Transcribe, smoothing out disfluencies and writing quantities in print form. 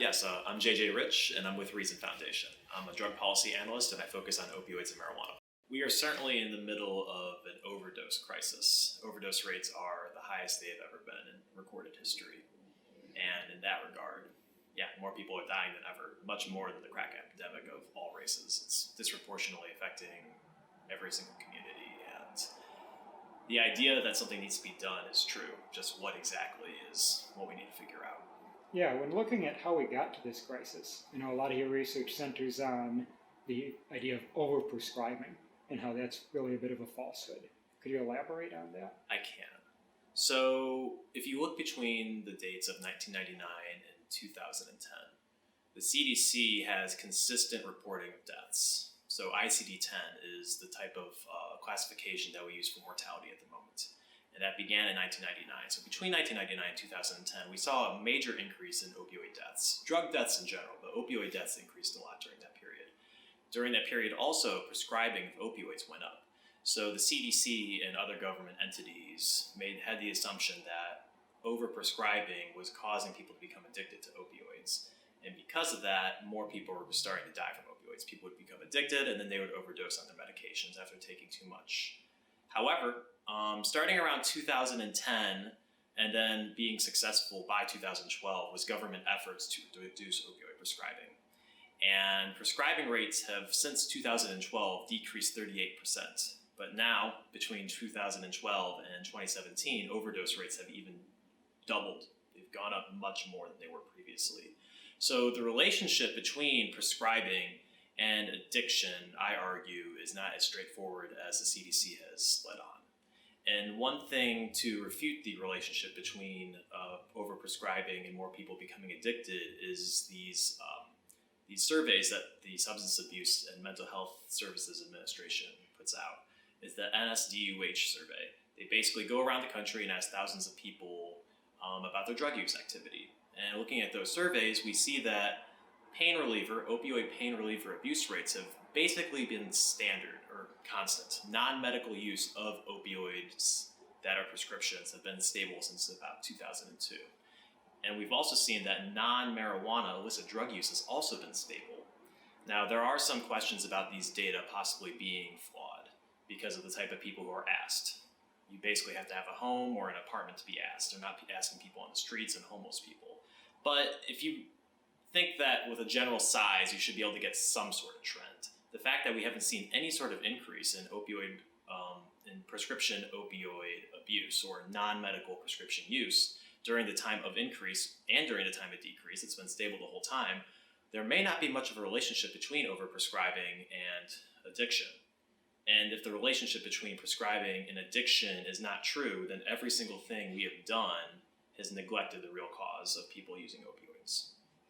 Yes, I'm JJ Rich, and I'm with Reason Foundation. I'm a drug policy analyst, and I focus on opioids and marijuana. We are certainly in the middle of an overdose crisis. Overdose rates are the highest they have ever been in recorded history. And in that regard, more people are dying than ever, much more than the crack epidemic of all races. It's disproportionately affecting every single community. And the idea that something needs to be done is true. Just what exactly is what we need to figure out. Yeah, when looking at how we got to this crisis, a lot of your research centers on the idea of overprescribing and how that's really a bit of a falsehood. Could you elaborate on that? I can. So, if you look between the dates of 1999 and 2010, the CDC has consistent reporting of deaths. So, ICD-10 is the type of classification that we use for mortality at the moment. And that began in 1999. So between 1999 and 2010, we saw a major increase in opioid deaths, drug deaths in general, but opioid deaths increased a lot during that period. During that period also, prescribing of opioids went up. So the CDC and other government entities had the assumption that overprescribing was causing people to become addicted to opioids. And because of that, more people were starting to die from opioids. People would become addicted and then they would overdose on their medications after taking too much. However, starting around 2010 and then being successful by 2012 was government efforts to reduce opioid prescribing. And prescribing rates have since 2012 decreased 38%. But now, between 2012 and 2017, overdose rates have even doubled. They've gone up much more than they were previously. So the relationship between prescribing and addiction, I argue, is not as straightforward as the CDC has led on. And one thing to refute the relationship between overprescribing and more people becoming addicted is these surveys that the Substance Abuse and Mental Health Services Administration puts out. It's the NSDUH survey. They basically go around the country and ask thousands of people about their drug use activity. And looking at those surveys, we see that opioid pain reliever abuse rates have basically been standard or constant. Non-medical use of opioids that are prescriptions have been stable since about 2002. And we've also seen that non-marijuana illicit drug use has also been stable. Now, there are some questions about these data possibly being flawed because of the type of people who are asked. You basically have to have a home or an apartment to be asked. They're not asking people on the streets and homeless people. But if you think that with a general size, you should be able to get some sort of trend. The fact that we haven't seen any sort of increase in prescription opioid abuse or non-medical prescription use during the time of increase and during the time of decrease, it's been stable the whole time, there may not be much of a relationship between overprescribing and addiction. And if the relationship between prescribing and addiction is not true, then every single thing we have done has neglected the real cause of people using opioids.